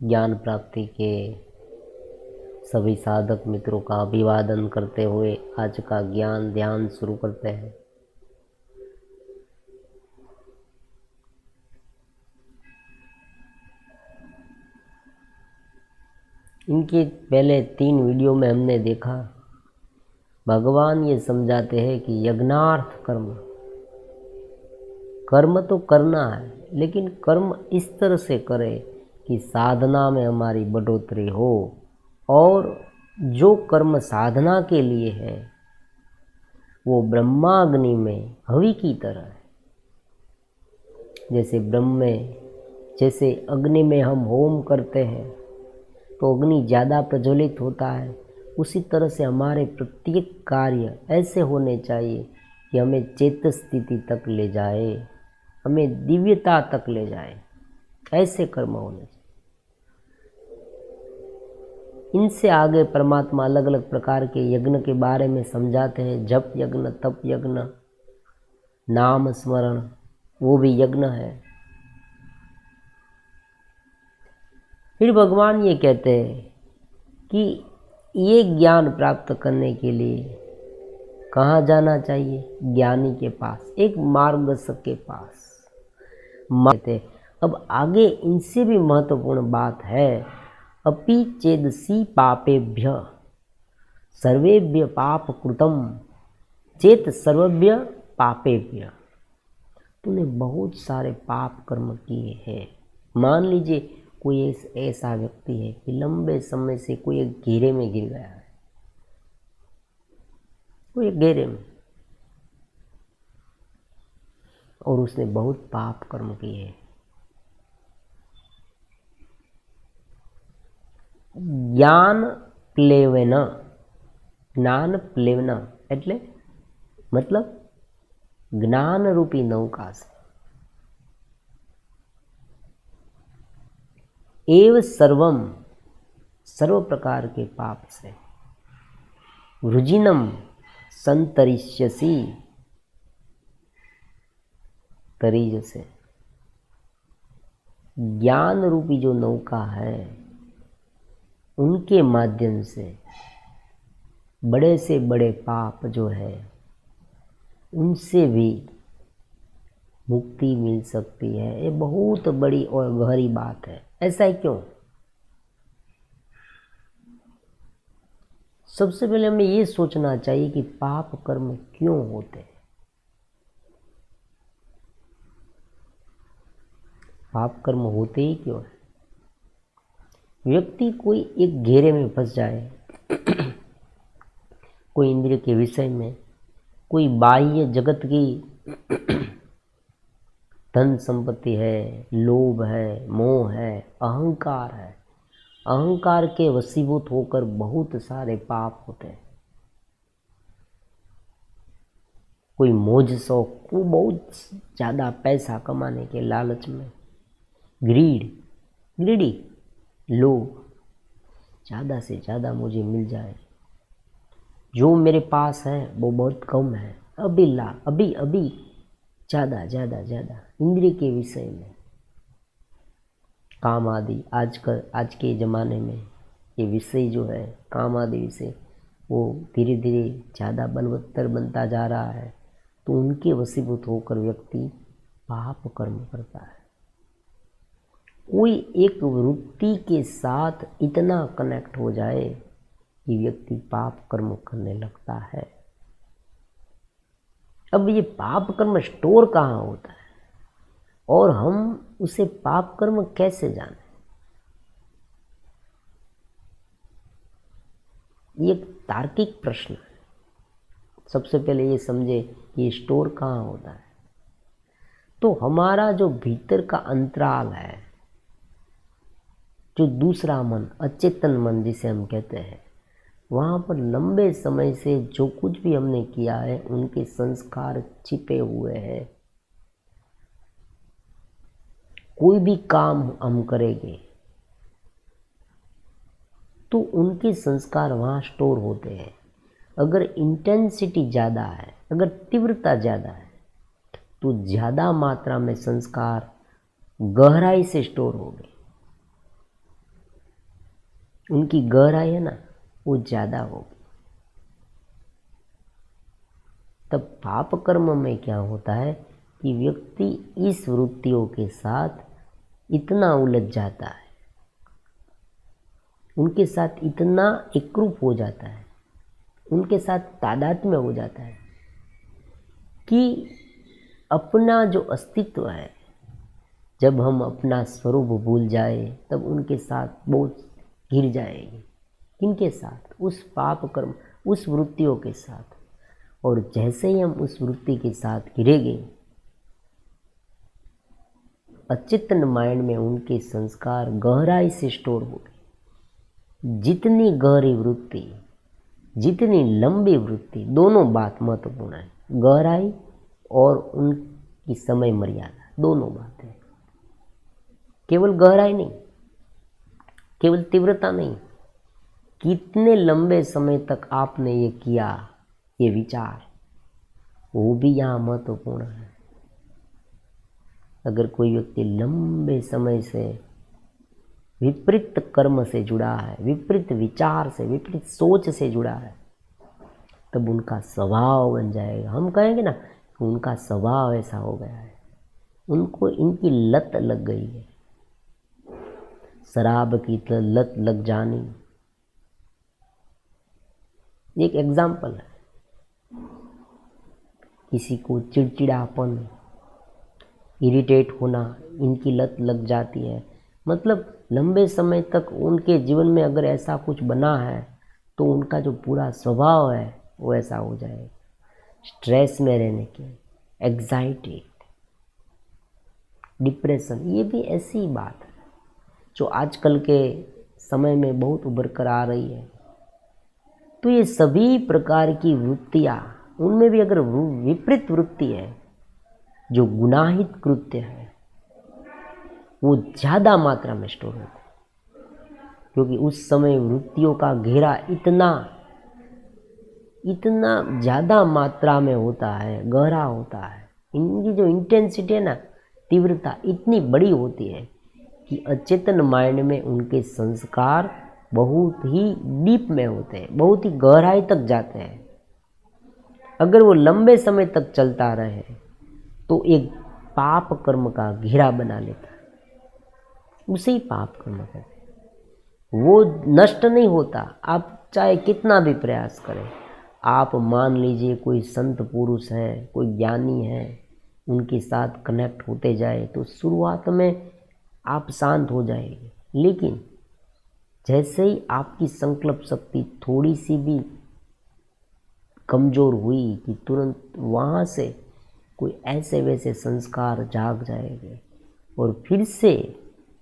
ज्ञान प्राप्ति के सभी साधक मित्रों का अभिवादन करते हुए आज का ज्ञान ध्यान शुरू करते हैं। इनके पहले 3 वीडियो में हमने देखा भगवान ये समझाते हैं कि यज्ञार्थ कर्म तो करना है, लेकिन कर्म इस तरह से करें कि साधना में हमारी बढ़ोतरी हो, और जो कर्म साधना के लिए है वो ब्रह्माग्नि में हवि की तरह है। जैसे अग्नि में हम होम करते हैं तो अग्नि ज़्यादा प्रज्वलित होता है, उसी तरह से हमारे प्रत्येक कार्य ऐसे होने चाहिए कि हमें चेत स्थिति तक ले जाए, हमें दिव्यता तक ले जाए। ऐसे कर्म होने चाहिए। इनसे आगे परमात्मा अलग अलग प्रकार के यज्ञ के बारे में समझाते हैं। जप यज्ञ, तप यज्ञ, नाम स्मरण, वो भी यज्ञ है। फिर भगवान ये कहते हैं कि ये ज्ञान प्राप्त करने के लिए कहाँ जाना चाहिए? ज्ञानी के पास, एक मार्गदर्शक के पास। अब आगे इनसे भी महत्वपूर्ण बात है, अपि चेदसि पापेभ्य सर्वेभ्य पाप कृतम चेत सर्वभ्य पापेभ्य। तूने बहुत सारे पाप कर्म किए हैं। मान लीजिए कोई ऐसा व्यक्ति है कि लंबे समय से कोई एक घेरे में गिर गया है, कोई एक घेरे में, और उसने बहुत पाप कर्म किए हैं। ज्ञान प्लेवना એટલે मतलब ज्ञान रूपी नौका से एव सर्व प्रकार के पाप से वृजिनम संतरिष्यसि तरीज से। ज्ञान रूपी जो नौका है उनके माध्यम से बड़े से बड़े पाप जो है उनसे भी मुक्ति मिल सकती है। ये बहुत बड़ी और गहरी बात है। ऐसा ही क्यों? सबसे पहले हमें ये सोचना चाहिए कि पाप कर्म क्यों होते हैं। पाप कर्म होते ही क्यों है? व्यक्ति कोई एक घेरे में फंस जाए, कोई इंद्रिय के विषय में, कोई बाह्य जगत की धन संपत्ति है, लोभ है, मोह है, अहंकार है। अहंकार के वशीभूत होकर बहुत सारे पाप होते हैं। कोई मौज शौक, वो बहुत ज़्यादा पैसा कमाने के लालच में, ग्रीडी, लोभ, ज़्यादा से ज़्यादा मुझे मिल जाए, जो मेरे पास है वो बहुत कम है, अभी ज़्यादा इंद्रिय के विषय में, काम आदि। आज के ज़माने में ये विषय जो है, काम आदि विषय, वो धीरे धीरे ज़्यादा बलवत्तर बनता जा रहा है। तो उनके वशीभूत होकर व्यक्ति पाप कर्म करता है। कोई एक वृत्ति के साथ इतना कनेक्ट हो जाए कि व्यक्ति पाप कर्म करने लगता है। अब ये पाप कर्म स्टोर कहाँ होता है और हम उसे पाप कर्म कैसे जाने? ये एक तार्किक प्रश्न है। सबसे पहले ये समझे कि स्टोर कहाँ होता है। तो हमारा जो भीतर का अंतराल है, जो दूसरा मन, अचेतन मन जिसे हम कहते हैं, वहाँ पर लंबे समय से जो कुछ भी हमने किया है उनके संस्कार छिपे हुए हैं। कोई भी काम हम करेंगे तो उनके संस्कार वहाँ स्टोर होते हैं। अगर इंटेंसिटी ज़्यादा है, अगर तीव्रता ज़्यादा है, तो ज़्यादा मात्रा में संस्कार गहराई से स्टोर होंगे। उनकी गहराई है ना वो ज़्यादा होगी। तब पाप कर्म में क्या होता है कि व्यक्ति इस वृत्तियों के साथ इतना उलझ जाता है, उनके साथ इतना एकरूप हो जाता है, उनके साथ तादात्म्य हो जाता है कि अपना जो अस्तित्व है, जब हम अपना स्वरूप भूल जाए तब उनके साथ बहुत गिर जाएगी। किनके साथ? उस पाप कर्म, उस वृत्तियों के साथ। और जैसे ही हम उस वृत्ति के साथ गिरेंगे, अचेतन माइंड में उनके संस्कार गहराई से स्टोर हो गए। जितनी गहरी वृत्ति, जितनी लंबी वृत्ति, दोनों बात महत्वपूर्ण है, गहराई और उनकी समय मर्यादा, दोनों बातें। केवल गहराई नहीं, केवल तीव्रता नहीं, कितने लंबे समय तक आपने ये किया, ये विचार, वो भी यहाँ महत्वपूर्ण है। अगर कोई व्यक्ति लंबे समय से विपरीत कर्म से जुड़ा है, विपरीत विचार से, विपरीत सोच से जुड़ा है, तब उनका स्वभाव बन जाएगा। हम कहेंगे ना कि उनका स्वभाव ऐसा हो गया है, उनको इनकी लत लग गई है, शराब की लत लग जानी। एक एग्जाम्पल है, किसी को चिड़चिड़ापन, इरिटेट होना, इनकी लत लग जाती है। मतलब लंबे समय तक उनके जीवन में अगर ऐसा कुछ बना है तो उनका जो पूरा स्वभाव है वो ऐसा हो जाएगा। स्ट्रेस में रहने के, एग्जाइटी, डिप्रेशन, ये भी ऐसी ही बात है जो आजकल के समय में बहुत उभर कर आ रही है। तो ये सभी प्रकार की वृत्तियाँ, उनमें भी अगर विपरीत वृत्ति है, जो गुनाहित कृत्य है, वो ज़्यादा मात्रा में स्टोर होता है, क्योंकि उस समय वृत्तियों का घेरा इतना ज़्यादा मात्रा में होता है, गहरा होता है। इनकी जो इंटेंसिटी है ना, तीव्रता इतनी बड़ी होती है कि अचेतन माइंड में उनके संस्कार बहुत ही डीप में होते हैं, बहुत ही गहराई तक जाते हैं। अगर वो लंबे समय तक चलता रहे तो एक पाप कर्म का घेरा बना लेता है, उसे ही पाप कर्म कहते हैं। वो नष्ट नहीं होता, आप चाहे कितना भी प्रयास करें। आप मान लीजिए कोई संत पुरुष है, कोई ज्ञानी है, उनके साथ कनेक्ट होते जाए तो शुरुआत में आप शांत हो जाएंगे, लेकिन जैसे ही आपकी संकल्प शक्ति थोड़ी सी भी कमज़ोर हुई कि तुरंत वहाँ से कोई ऐसे वैसे संस्कार जाग जाएंगे और फिर से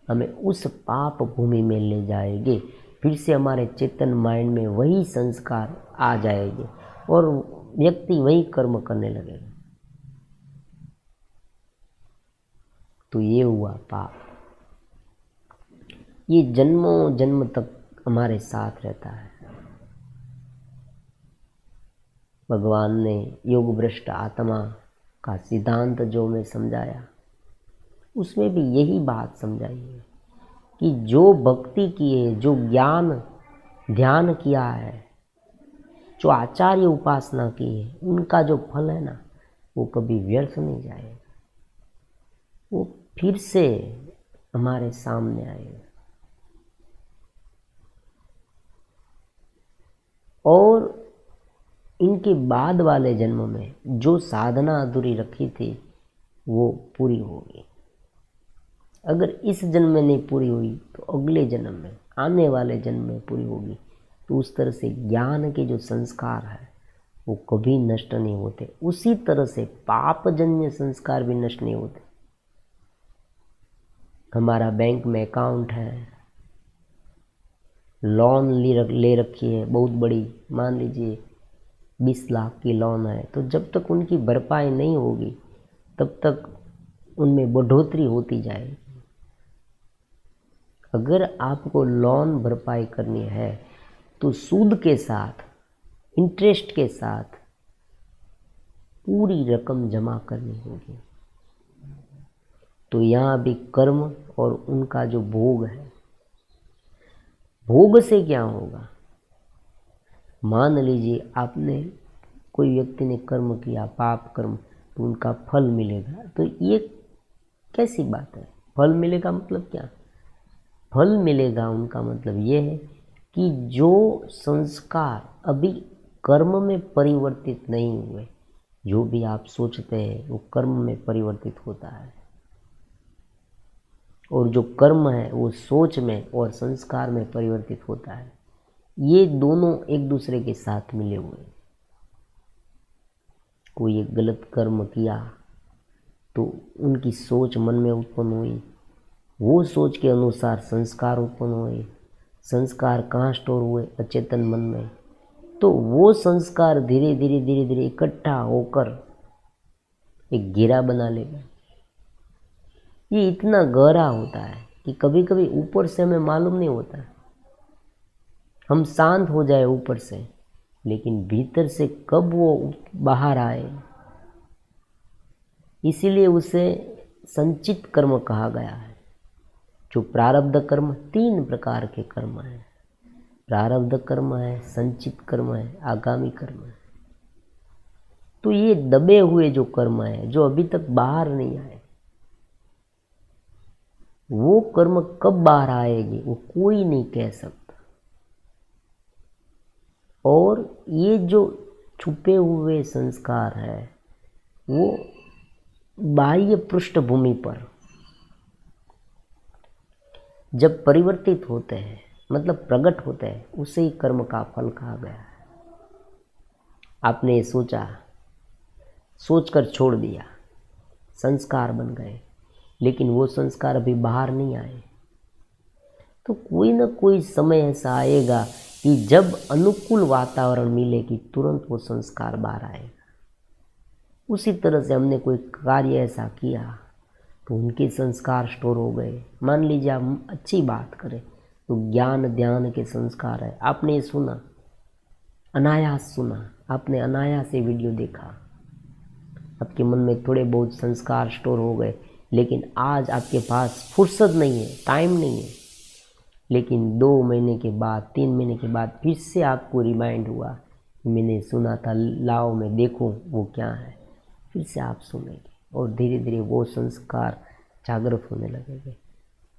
हमें उस पाप भूमि में ले जाएंगे। फिर से हमारे चेतन माइंड में वही संस्कार आ जाएंगे और व्यक्ति वही कर्म करने लगेगा। तो ये हुआ पाप। ये जन्मों जन्म तक हमारे साथ रहता है। भगवान ने योग भ्रष्ट आत्मा का सिद्धांत जो मैं समझाया, उसमें भी यही बात समझाई है कि जो भक्ति की है, जो ज्ञान ध्यान किया है, जो आचार्य उपासना की है, उनका जो फल है ना, वो कभी व्यर्थ नहीं जाएगा, वो फिर से हमारे सामने आएगा। और इनके बाद वाले जन्म में जो साधना अधूरी रखी थी वो पूरी होगी। अगर इस जन्म में नहीं पूरी हुई तो अगले जन्म में, आने वाले जन्म में पूरी होगी। तो उस तरह से ज्ञान के जो संस्कार है वो कभी नष्ट नहीं होते। उसी तरह से पापजन्य संस्कार भी नष्ट नहीं होते। हमारा बैंक में अकाउंट है, लोन ले रखी है बहुत बड़ी, मान लीजिए 20 लाख की लोन है, तो जब तक उनकी भरपाई नहीं होगी तब तक उनमें बढ़ोतरी होती जाएगी। अगर आपको लोन भरपाई करनी है तो सूद के साथ, इंटरेस्ट के साथ पूरी रकम जमा करनी होगी। तो यहाँ भी कर्म और उनका जो भोग है, भोग से क्या होगा? मान लीजिए आपने, कोई व्यक्ति ने कर्म किया, पाप कर्म, तो उनका फल मिलेगा। तो ये कैसी बात है? फल मिलेगा मतलब क्या? फल मिलेगा उनका मतलब ये है कि जो संस्कार अभी कर्म में परिवर्तित नहीं हुए, जो भी आप सोचते हैं वो कर्म में परिवर्तित होता है, और जो कर्म है वो सोच में और संस्कार में परिवर्तित होता है। ये दोनों एक दूसरे के साथ मिले हुए हैं। कोई एक गलत कर्म किया तो उनकी सोच मन में उत्पन्न हुई, वो सोच के अनुसार संस्कार उत्पन्न हुए। संस्कार कहाँ स्टोर हुए? अचेतन मन में। तो वो संस्कार धीरे धीरे धीरे धीरे इकट्ठा होकर एक घेरा बना लेगा। ये इतना गहरा होता है कि कभी कभी ऊपर से हमें मालूम नहीं होता। हम शांत हो जाए ऊपर से, लेकिन भीतर से कब वो बाहर आए, इसीलिए उसे संचित कर्म कहा गया है। जो प्रारब्ध कर्म, 3 प्रकार के कर्म हैं। प्रारब्ध कर्म है, संचित कर्म है, आगामी कर्म है। तो ये दबे हुए जो कर्म है, जो अभी तक बाहर नहीं आए, वो कर्म कब बाहर आएगी वो कोई नहीं कह सकता। और ये जो छुपे हुए संस्कार है वो बाह्य पृष्ठभूमि पर जब परिवर्तित होते हैं, मतलब प्रकट होते हैं, उसे ही कर्म का फल कहा गया है। आपने ये सोचा, सोचकर छोड़ दिया, संस्कार बन गए, लेकिन वो संस्कार अभी बाहर नहीं आए। तो कोई ना कोई समय ऐसा आएगा कि जब अनुकूल वातावरण मिले कि तुरंत वो संस्कार बाहर आएगा। उसी तरह से हमने कोई कार्य ऐसा किया तो उनके संस्कार स्टोर हो गए। मान लीजिए हम अच्छी बात करें तो ज्ञान ध्यान के संस्कार है। आपने ये सुना, अनायास सुना, आपने अनायास ये वीडियो देखा, आपके मन में थोड़े बहुत संस्कार स्टोर हो गए, लेकिन आज आपके पास फुर्सत नहीं है, टाइम नहीं है। लेकिन 2 महीने के बाद, 3 महीने के बाद फिर से आपको रिमाइंड हुआ कि मैंने सुना था, लाओ मैं देखूं वो क्या है। फिर से आप सुनेंगे और धीरे धीरे वो संस्कार जागृत होने लगेंगे।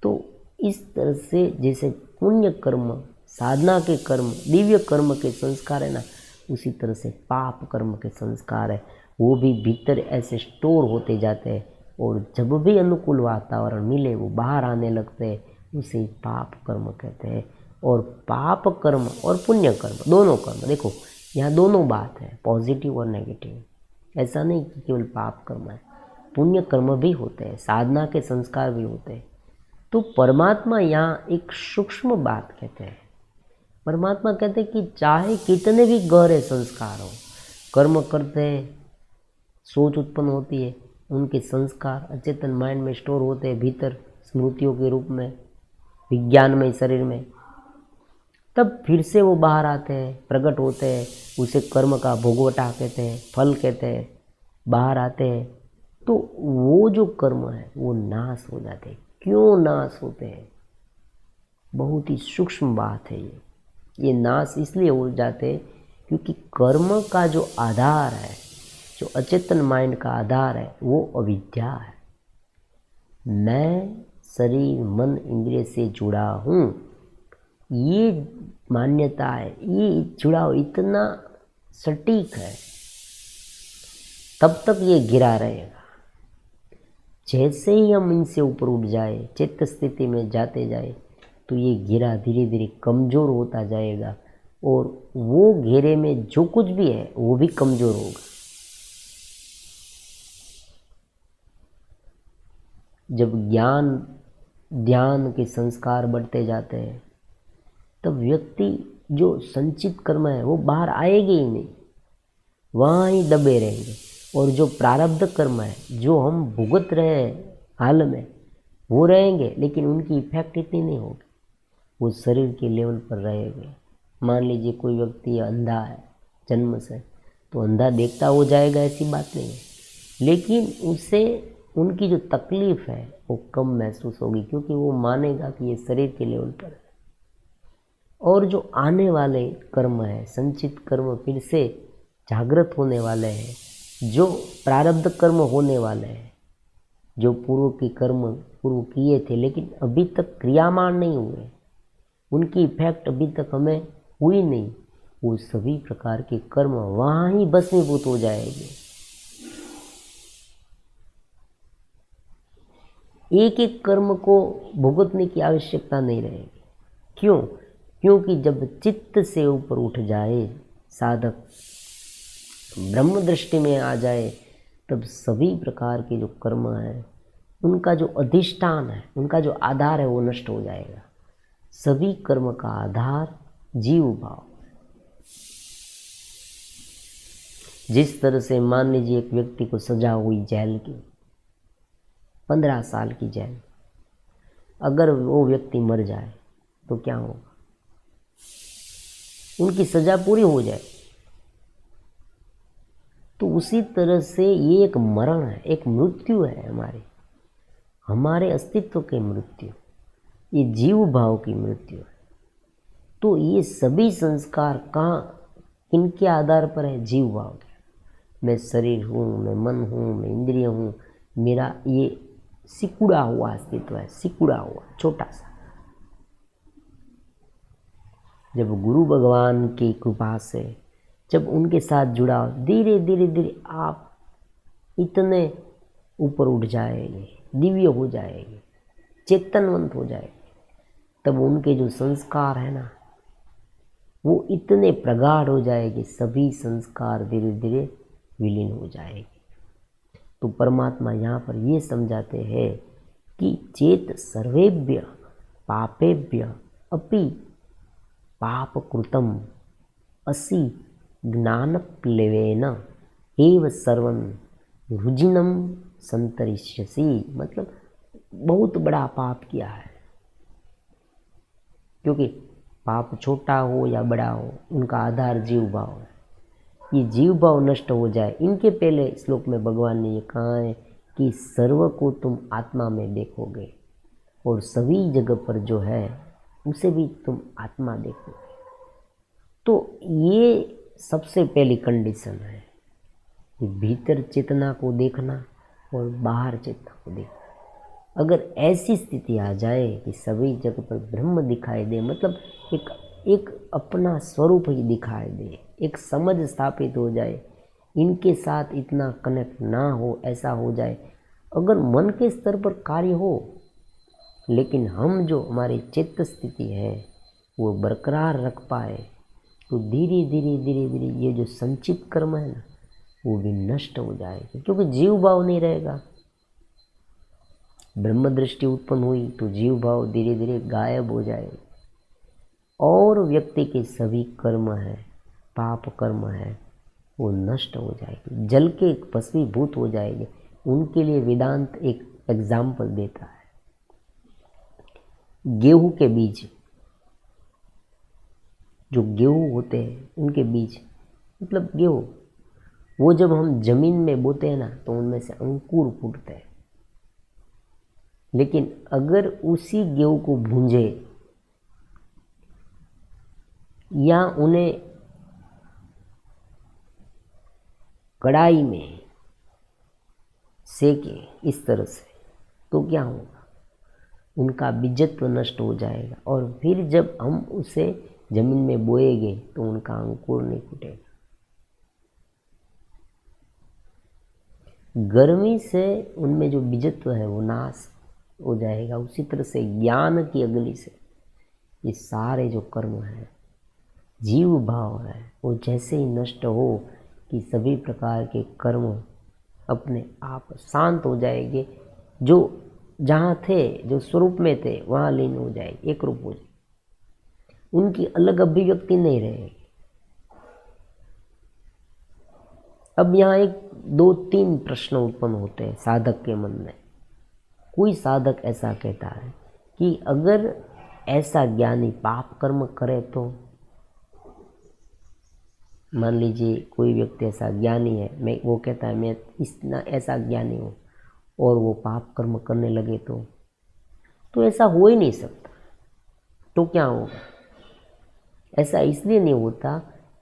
तो इस तरह से जैसे पुण्य कर्म, साधना के कर्म, दिव्य कर्म के संस्कार है ना, उसी तरह से पाप कर्म के संस्कार है, वो भी भीतर ऐसे स्टोर होते जाते हैं, और जब भी अनुकूल वातावरण मिले वो बाहर आने लगते हैं। उसे पाप कर्म कहते हैं। और पाप कर्म और पुण्य कर्म, दोनों कर्म, देखो यहाँ दोनों बात है, पॉजिटिव और नेगेटिव। ऐसा नहीं कि केवल पाप कर्म है, पुण्य कर्म भी होते हैं, साधना के संस्कार भी होते हैं। तो परमात्मा यहाँ एक सूक्ष्म बात कहते हैं। परमात्मा कहते हैं कि चाहे कितने भी गहरे संस्कार हो, कर्म करते हैं, सोच उत्पन्न होती है, उनके संस्कार अचेतन माइंड में स्टोर होते हैं भीतर स्मृतियों के रूप में, विज्ञानमय शरीर में। तब फिर से वो बाहर आते हैं, प्रकट होते हैं, उसे कर्म का भोगवटा कहते हैं, फल कहते हैं, बाहर आते हैं। तो वो जो कर्म है वो नाश हो जाते हैं। क्यों नाश होते हैं? बहुत ही सूक्ष्म बात है ये नाश इसलिए हो जाते हैं क्योंकि कर्म का जो आधार है, जो अचेतन माइंड का आधार है, वो अविद्या है। मैं शरीर मन इंद्रिय से जुड़ा हूँ, ये मान्यता है, ये जुड़ाव इतना सटीक है, तब तक ये गिरा रहेगा। जैसे ही हम इनसे ऊपर उठ जाए, चित्त स्थिति में जाते जाए, तो ये घेरा धीरे धीरे कमज़ोर होता जाएगा, और वो घेरे में जो कुछ भी है वो भी कमज़ोर होगा। जब ज्ञान ध्यान के संस्कार बढ़ते जाते हैं, तब व्यक्ति जो संचित कर्म है वो बाहर आएंगे ही नहीं, वहाँ ही दबे रहेंगे। और जो प्रारब्ध कर्म है, जो हम भुगत रहे हैं हाल में, वो रहेंगे, लेकिन उनकी इफेक्ट इतनी नहीं होगी, वो शरीर के लेवल पर रहेंगे। मान लीजिए कोई व्यक्ति अंधा है जन्म से, तो अंधा देखता हो जाएगा, ऐसी बात नहीं है, लेकिन उसे उनकी जो तकलीफ़ है वो कम महसूस होगी, क्योंकि वो मानेगा कि ये शरीर के लेवल पर है। और जो आने वाले कर्म है, संचित कर्म फिर से जागृत होने वाले हैं, जो प्रारब्ध कर्म होने वाले हैं, जो पूर्व किए थे लेकिन अभी तक क्रियामान नहीं हुए, उनकी इफेक्ट अभी तक हमें हुई नहीं, वो सभी प्रकार के कर्म वहाँ ही भस्मीभूत हो जाएंगे। एक एक कर्म को भुगतने की आवश्यकता नहीं रहेगी। क्यों? क्योंकि जब चित्त से ऊपर उठ जाए साधक, ब्रह्म दृष्टि में आ जाए, तब सभी प्रकार के जो कर्म है, उनका जो अधिष्ठान है, उनका जो आधार है, वो नष्ट हो जाएगा। सभी कर्म का आधार जीव भाव। जिस तरह से मान लीजिए एक व्यक्ति को सजा हुई जेल की, 15 साल की जेल, अगर वो व्यक्ति मर जाए तो क्या होगा? उनकी सजा पूरी हो जाए। तो उसी तरह से ये एक मरण है, एक मृत्यु है, हमारे अस्तित्व की मृत्यु, ये जीव भाव की मृत्यु है। तो ये सभी संस्कार कहाँ, किनके आधार पर है? जीव भाव के। मैं शरीर हूँ, मैं मन हूँ, मैं इंद्रिय हूँ, मेरा ये सिकुड़ा हुआ अस्तित्व है, सिकुड़ा हुआ छोटा सा। जब गुरु भगवान की कृपा से, जब उनके साथ जुड़ा, धीरे धीरे धीरे आप इतने ऊपर उठ जाएंगे, दिव्य हो जाएंगे, चेतनवंत हो जाएंगे। तब उनके जो संस्कार है ना, वो इतने प्रगाढ़ हो जाएंगे, सभी संस्कार धीरे धीरे विलीन हो जाएंगे। तो परमात्मा यहाँ पर ये समझाते हैं कि चेत सर्वेभ्य पापेभ्य अपि पाप कृतम असि ज्ञानप्लवेन एव सर्वं रुजिनम संतरिष्यसि। मतलब बहुत बड़ा पाप किया है, क्योंकि पाप छोटा हो या बड़ा हो, उनका आधार जीव भाव है। ये जीव भाव नष्ट हो जाए, इनके पहले श्लोक में भगवान ने ये कहा है कि सर्व को तुम आत्मा में देखोगे और सभी जगह पर जो है उसे भी तुम आत्मा देखोगे। तो ये सबसे पहली कंडीशन है कि भीतर चेतना को देखना और बाहर चेतना को देखना। अगर ऐसी स्थिति आ जाए कि सभी जगह पर ब्रह्म दिखाई दे, मतलब एक अपना स्वरूप ही दिखाई दे, एक समझ स्थापित हो जाए, इनके साथ इतना कनेक्ट ना हो, ऐसा हो जाए। अगर मन के स्तर पर कार्य हो, लेकिन हम जो हमारी चित्त स्थिति है वो बरकरार रख पाए, तो धीरे धीरे धीरे धीरे ये जो संचित कर्म है ना, वो भी नष्ट हो जाएगा, क्योंकि जीव भाव नहीं रहेगा। ब्रह्म दृष्टि उत्पन्न हुई तो जीव भाव धीरे धीरे गायब हो जाएगा और व्यक्ति के सभी कर्म है, पाप कर्म है, वो नष्ट हो जाएगी, जल के भस्मीभूत हो जाएंगे। उनके लिए वेदांत एक एग्जाम्पल देता है। गेहूं के बीज, जो गेहूं होते हैं उनके बीज, मतलब गेहूं, वो जब हम जमीन में बोते हैं ना, तो उनमें से अंकुर फूटते हैं। लेकिन अगर उसी गेहूं को भूंजे या उन्हें कढ़ाई में सेके इस तरह से, तो क्या होगा? उनका बीजत्व नष्ट हो जाएगा और फिर जब हम उसे जमीन में बोएंगे तो उनका अंकुर नहीं फूटेगा। गर्मी से उनमें जो बीजत्व है वो नाश हो जाएगा। उसी तरह से ज्ञान की अग्नि से ये सारे जो कर्म है, जीव भाव है, वो जैसे ही नष्ट हो कि सभी प्रकार के कर्म अपने आप शांत हो जाएंगे। जो जहाँ थे, जो स्वरूप में थे, वहाँ लीन हो जाएगी, एक रूप हो जाएगी, उनकी अलग अभिव्यक्ति नहीं रहेगी। अब यहाँ एक 2-3 प्रश्न उत्पन्न होते हैं साधक के मन में। कोई साधक ऐसा कहता है कि अगर ऐसा ज्ञानी पाप कर्म करे तो, मान लीजिए कोई व्यक्ति ऐसा ज्ञानी है, वो कहता है मैं इतना ऐसा ज्ञानी हूँ, और वो पाप कर्म करने लगे तो ऐसा हो ही नहीं सकता। तो क्या होगा? ऐसा इसलिए नहीं होता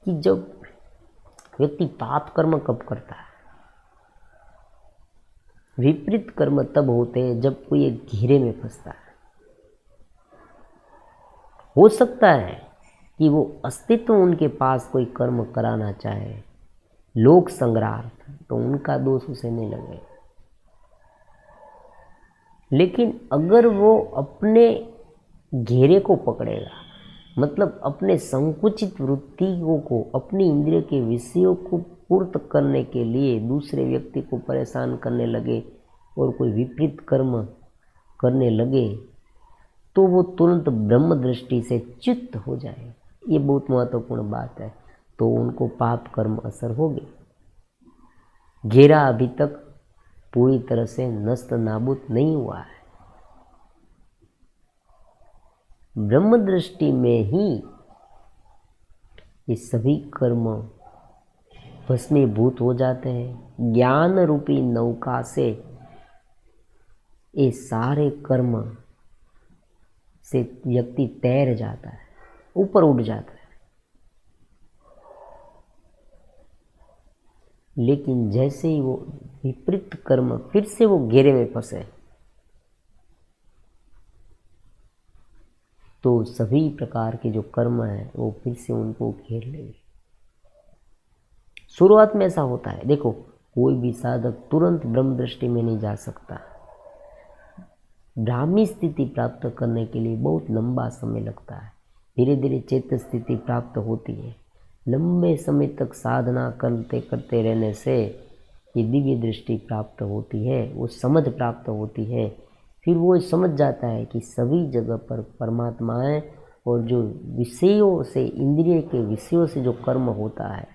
कि जब व्यक्ति पाप कर्म कब करता है, विपरीत कर्म तब होते हैं जब कोई एक घेरे में फंसता है। हो सकता है कि वो अस्तित्व उनके पास कोई कर्म कराना चाहे, लोक संग्रहार्थ, तो उनका दोष उसे नहीं लगेगा। लेकिन अगर वो अपने घेरे को पकड़ेगा, मतलब अपने संकुचित वृत्तियों को, अपनी इंद्रिय के विषयों को पूर्त करने के लिए दूसरे व्यक्ति को परेशान करने लगे और कोई विपरीत कर्म करने लगे, तो वो तुरंत ब्रह्म दृष्टि से च्युत हो जाए। ये बहुत महत्वपूर्ण बात है। तो उनको पाप कर्म असर होगी। घेरा अभी तक पूरी तरह से नष्ट नाबूद नहीं हुआ है। ब्रह्म दृष्टि में ही ये सभी कर्म भस्मीभूत हो जाते हैं। ज्ञान रूपी नौका से ये सारे कर्म से व्यक्ति तैर जाता है, ऊपर उठ जाता है। लेकिन जैसे ही वो विपरीत कर्म फिर से वो घेरे में फंसे, तो सभी प्रकार के जो कर्म हैं वो फिर से उनको घेर लेंगे। शुरुआत में ऐसा होता है। देखो, कोई भी साधक तुरंत ब्रह्म दृष्टि में नहीं जा सकता। ब्राह्मी स्थिति प्राप्त करने के लिए बहुत लंबा समय लगता है। धीरे धीरे चेत स्थिति प्राप्त होती है। लंबे समय तक साधना करते करते रहने से ये दिव्य दृष्टि प्राप्त होती है, वो समझ प्राप्त होती है। फिर वो समझ जाता है कि सभी जगह पर परमात्मा है, और जो विषयों से, इंद्रिय के विषयों से जो कर्म होता है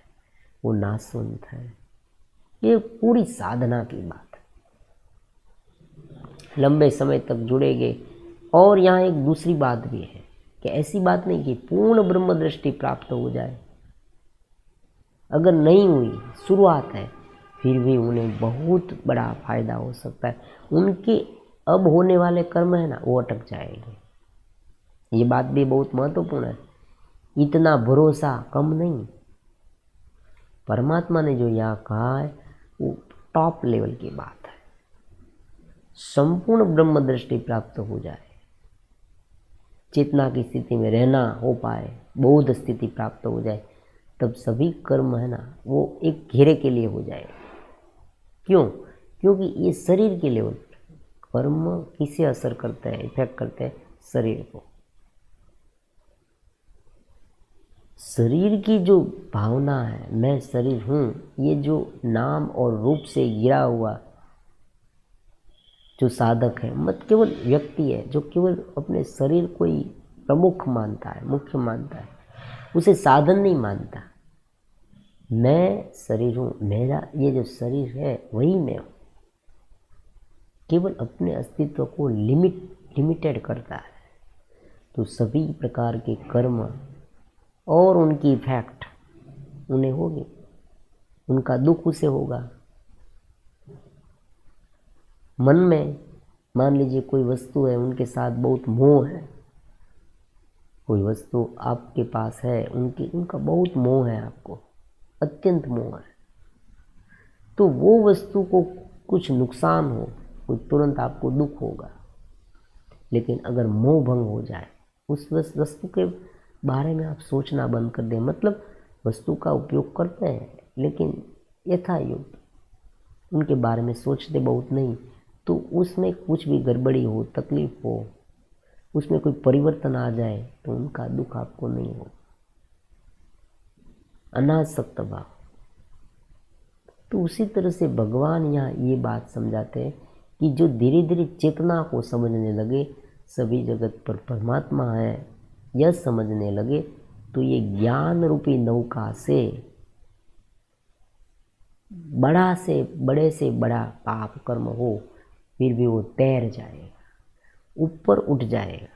वो नाशवंत है। ये पूरी साधना की बात है। लंबे समय तक जुड़ेंगे। और यहाँ एक दूसरी बात भी है कि ऐसी बात नहीं कि पूर्ण ब्रह्म दृष्टि प्राप्त हो जाए। अगर नहीं हुई, शुरुआत है, फिर भी उन्हें बहुत बड़ा फायदा हो सकता है। उनके अब होने वाले कर्म है ना, वो अटक जाएंगे। ये बात भी बहुत महत्वपूर्ण है। इतना भरोसा कम नहीं। परमात्मा ने जो यहाँ कहा है वो टॉप लेवल की बात है। संपूर्ण ब्रह्म दृष्टि प्राप्त हो जाए, चेतना की स्थिति में रहना हो पाए, बोध स्थिति प्राप्त हो जाए, तब सभी कर्म है ना वो एक घेरे के लिए हो जाए। क्यों? क्योंकि ये शरीर के लेवल पर कर्म किसे असर करते हैं, इफेक्ट करते हैं शरीर को। शरीर की जो भावना है, मैं शरीर हूँ, ये जो नाम और रूप से घिरा हुआ जो साधक है, मत केवल व्यक्ति है जो केवल अपने शरीर को ही प्रमुख मानता है, मुख्य मानता है, उसे साधन नहीं मानता। मैं शरीर हूँ, मेरा ये जो शरीर है वही मैं हूँ, केवल अपने अस्तित्व को लिमिटेड करता है। तो सभी प्रकार के कर्म और उनकी इफेक्ट उन्हें होगी, उनका दुख उसे होगा। मन में मान लीजिए कोई वस्तु है, उनके साथ बहुत मोह है। कोई वस्तु आपके पास है, उनका बहुत मोह है, आपको अत्यंत मोह है, तो वो वस्तु को कुछ नुकसान हो, कोई तुरंत आपको दुख होगा। लेकिन अगर मोह भंग हो जाए, उस वस्तु के बारे में आप सोचना बंद कर दें, मतलब वस्तु का उपयोग करते हैं लेकिन यथायोग्य, उनके बारे में सोचते बहुत नहीं, तो उसमें कुछ भी गड़बड़ी हो, तकलीफ हो, उसमें कोई परिवर्तन आ जाए, तो उनका दुख आपको नहीं हो। अनासक्त भाव। तो उसी तरह से भगवान यहाँ ये बात समझाते हैं कि जो धीरे धीरे चेतना को समझने लगे, सभी जगत पर परमात्मा है, यह समझने लगे, तो ये ज्ञान रूपी नौका से बड़े से बड़ा पाप कर्म हो, फिर भी वो तैर जाएगा, ऊपर उठ जाएगा।